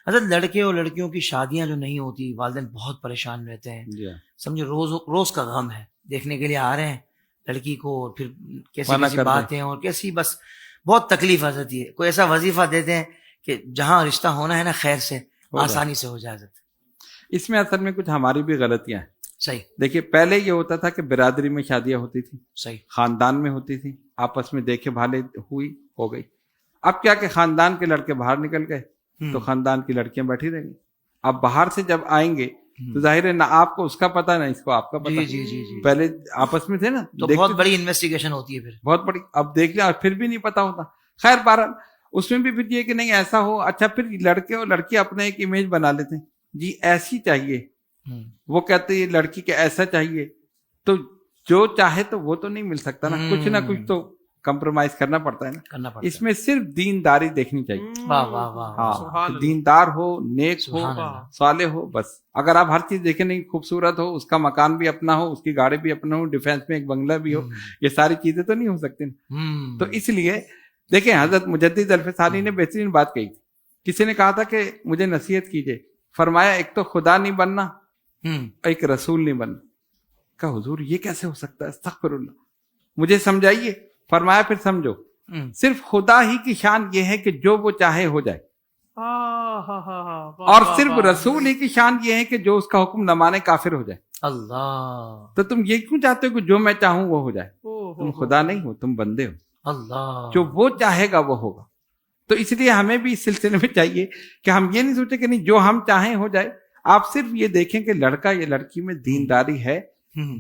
حضرت لڑکے اور لڑکیوں کی شادیاں جو نہیں ہوتی، والدین بہت پریشان رہتے ہیں. سمجھو روز کا غم ہے، دیکھنے کے لیے آ رہے ہیں لڑکی کو، اور پھر کیسی باتیں اور کیسی، بس بہت تکلیف حضرت. یہ کوئی ایسا وظیفہ دیتے ہیں کہ جہاں رشتہ ہونا ہے نا خیر سے آسانی سے ہو جائے. حضرت اس میں اصل میں کچھ ہماری بھی غلطیاں ہیں. صحیح. دیکھیے پہلے یہ ہوتا تھا کہ برادری میں شادیاں ہوتی تھی، صحیح، خاندان میں ہوتی تھی، آپس میں دیکھے بھالے ہوئی ہو گئی. اب کیا کہ خاندان کے لڑکے باہر نکل گئے تو خاندان کی لڑکیاں بیٹھی رہیں گی. اب باہر سے جب آئیں گے تو ظاہر ہے نہ آپ کو اس کا پتا نہ اس کو آپ کا پتا. جی پہلے آپس میں تھے نا تو بہت بڑی انویسٹیگیشن ہوتی ہے، پھر بہت بڑی. اب دیکھ لیں اور پھر بھی نہیں پتا ہوتا. خیر بہرحال اس میں بھی پھر یہ کہ نہیں ایسا ہو. اچھا پھر لڑکے اور لڑکی اپنے ایک امیج بنا لیتے ہیں، جی ایسی چاہیے. وہ کہتے ہیں لڑکی کے ایسا چاہیے، تو جو چاہے تو وہ تو نہیں مل سکتا نا، کچھ نہ کچھ تو کمپرومائز کرنا پڑتا ہے نا. اس میں صرف دینداری دیکھنی چاہیے. ہاں دیندار ہو، نیک ہو، صالح ہو. بس اگر آپ ہر چیز دیکھیں، نہیں خوبصورت ہو، اس کا مکان بھی اپنا ہو، اس کی گاڑی بھی اپنا ہو، ڈیفینس میں ایک بنگلہ بھی ہو، یہ ساری چیزیں تو نہیں ہو سکتی. تو اس لیے دیکھیں حضرت مجدد الف ثانی نے بہترین بات کہی تھی. کسی نے کہا تھا کہ مجھے نصیحت کیجیے، فرمایا ایک تو خدا نہیں بننا، ایک رسول نہیں بننا. کہا حضور یہ کیسے ہو سکتا ہے؟ استغفر اللہ، مجھے سمجھائیے. فرمایا پھر سمجھو، صرف خدا ہی کی شان یہ ہے کہ جو وہ چاہے ہو جائے، اور صرف رسول ہی کی شان یہ ہے کہ جو اس کا حکم نہ مانے کافر ہو جائے. اللہ، تو تم یہ کیوں چاہتے ہو کہ جو میں چاہوں وہ ہو جائے؟ تم خدا نہیں ہو، تم بندے ہو. اللہ، جو وہ چاہے گا وہ ہوگا. تو اس لیے ہمیں بھی اس سلسلے میں چاہیے کہ ہم یہ نہیں سوچے کہ نہیں جو ہم چاہیں ہو جائے. آپ صرف یہ دیکھیں کہ لڑکا یا لڑکی میں دینداری ہے،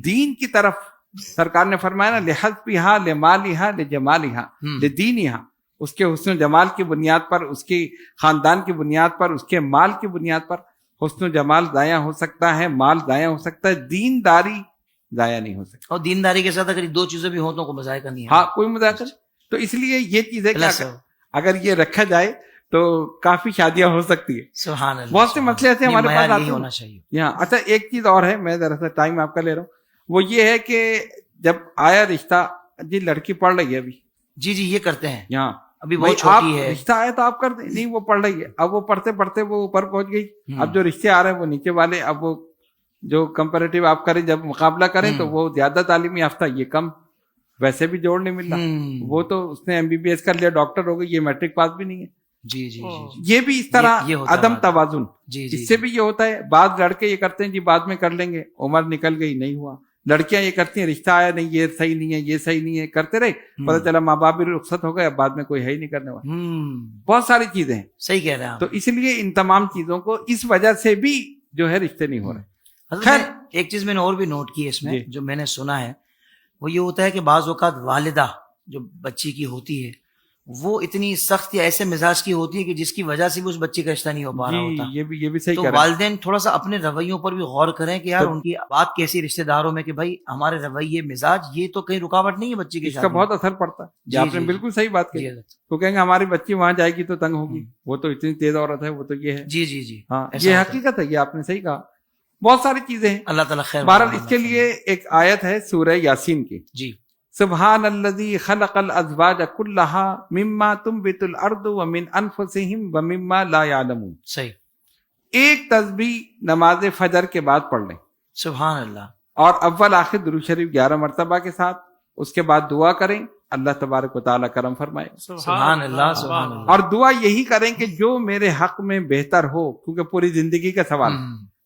دین کی طرف. سرکار نے فرمایا نا لحسبھا لمالھا لجمالھا لدینھا، اس کے حسن و جمال کی بنیاد پر، اس کی خاندان کی بنیاد پر، اس کے مال کی بنیاد پر حسن و جمال ضائع ہو سکتا ہے، مال ضائع ہو سکتا ہے، دینداری ضائع نہیں ہو سکتی. اور دینداری کے ساتھ اگر دو چیزیں بھی ہوں تو کوئی مذائقہ نہیں ہے. ہاں کوئی مذائقہ. تو اس لیے یہ چیزیں اگر یہ رکھا جائے تو کافی شادیاں ہو سکتی ہے. سبحان اللہ. بہت سے مسئلے ایسے ہمارے پاس آتے ہونا چاہیے. یہاں اچھا ایک چیز اور ہے، میں ذرا سا ٹائم آپ کا لے رہا ہوں. وہ یہ ہے کہ جب آیا رشتہ، جی لڑکی پڑھ رہی ہے ابھی، جی یہ کرتے ہیں یہاں ابھی بہت چھوٹی ہے، رشتہ آیا تو آپ کر دیں. نہیں وہ پڑھ رہی ہے، اب وہ پڑھتے پڑھتے وہ اوپر پہنچ گئی. اب جو رشتے آ رہے ہیں وہ نیچے والے، اب وہ جو کمپیریٹیو آپ کریں، جب مقابلہ کریں تو وہ زیادہ تعلیمی یافتہ، یہ کم، ویسے بھی جوڑ نہیں مل رہا. وہ تو اس نے MBBS کر لیا، ڈاکٹر ہو گئی، یہ میٹرک پاس بھی نہیں ہے. جی یہ بھی اس طرح عدم توازن. اس سے بھی یہ ہوتا ہے. بعض لڑکے یہ کرتے ہیں جی بعد میں کر لیں گے، عمر نکل گئی نہیں ہوا. لڑکیاں یہ کرتی ہیں رشتہ آیا نہیں، یہ صحیح نہیں ہے، یہ صحیح نہیں ہے، کرتے رہے، پتہ چلا ماں باپ بھی رخصت ہو گئے، اب بعد میں کوئی ہے ہی نہیں کرنے والا. بہت ساری چیزیں ہیں. صحیح کہہ رہے ہیں. تو اس لیے ان تمام چیزوں کو اس وجہ سے بھی جو ہے رشتے نہیں ہو رہے. خیر ایک چیز میں نے اور بھی نوٹ کی ہے اس میں، جو میں نے سنا ہے وہ یہ ہوتا ہے کہ بعض اوقات والدہ جو بچی کی ہوتی ہے وہ اتنی سخت یا ایسے مزاج کی ہوتی ہے کہ جس کی وجہ سے بھی اس بچے کا رشتہ نہیں ہو پا رہا ہوتا. یہ بھی صحیح. تو والدین تھوڑا سا اپنے رویوں پر بھی غور کریں کہ یار ان کی بات کیسی رشتہ داروں میں، کہ بھائی ہمارے رویے مزاج یہ تو کہیں رکاوٹ نہیں ہے بچے کی. اس کا بہت اثر پڑتا ہے. آپ نے بالکل صحیح بات کہی. تو کہیں گے ہماری بچی وہاں جائے گی تو تنگ ہوگی، وہ تو اتنی تیز عورت ہے، وہ تو یہ ہے. جی ہاں یہ حقیقت ہے، یہ آپ نے صحیح کہا. بہت ساری چیزیں ہیں. اللہ تعالیٰ خیر. بہرحال اس کے لیے ایک آیت ہے سورہ یاسین کی. جی سبحان الذی خلق الازواج كلها مما تنبت الارض ومن انفسهم ومما لا يعلمون. صحیح. ایک تسبیح نماز فجر کے بعد پڑھ لیں. سبحان اللہ. اور اول آخر درود شریف 11 مرتبہ کے ساتھ، اس کے بعد دعا کریں اللہ تبارک و تعالیٰ کرم فرمائے. سبحان اللہ. سبحان اللہ. اور دعا یہی کریں کہ جو میرے حق میں بہتر ہو، کیونکہ پوری زندگی کا سوال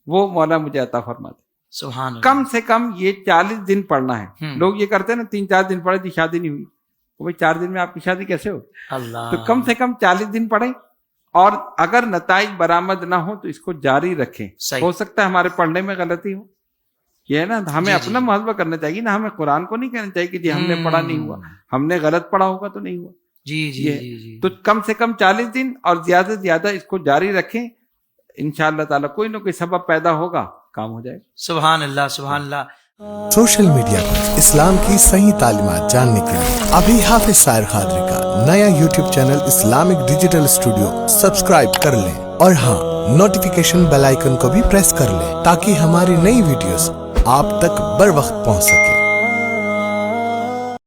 وہ مولا مجھے عطا فرما دے. سبحان اللہ. کم سے کم یہ 40 دن پڑھنا ہے. لوگ یہ کرتے ہیں نا 3-4 دن پڑھے تھی شادی نہیں ہوئی. بھائی 4 دن میں آپ کی شادی کیسے ہو؟ اللہ. تو کم سے کم 40 دن پڑھیں، اور اگر نتائج برآمد نہ ہو تو اس کو جاری رکھیں. ہو سکتا ہے ہمارے پڑھنے میں غلطی ہو، یہ ہے نا، ہمیں اپنا محاسبہ کرنا چاہیے نا. ہمیں قرآن کو نہیں کہنا چاہیے کہ جی ہم نے پڑھا نہیں ہوا، ہم نے غلط پڑھا ہوگا تو نہیں ہوا. جی. تو کم سے کم 40 دن اور زیادہ سے زیادہ اس کو جاری رکھیں. انشاءاللہ تعالیٰ کوئی نہ کوئی سبب پیدا ہوگا، کام ہو جائے. سبحان اللہ. سبحان اللہ. سوشل میڈیا پر اسلام کی صحیح تعلیمات جاننے کے لیے ابھی حافظ سائر قادری کا نیا YouTube channel Islamic digital studio subscribe کر لیں، اور ہاں نوٹیفیکیشن بیل آئیکن کو بھی پریس کر لیں تاکہ ہماری نئی ویڈیوز آپ تک بر وقت پہنچ سکے.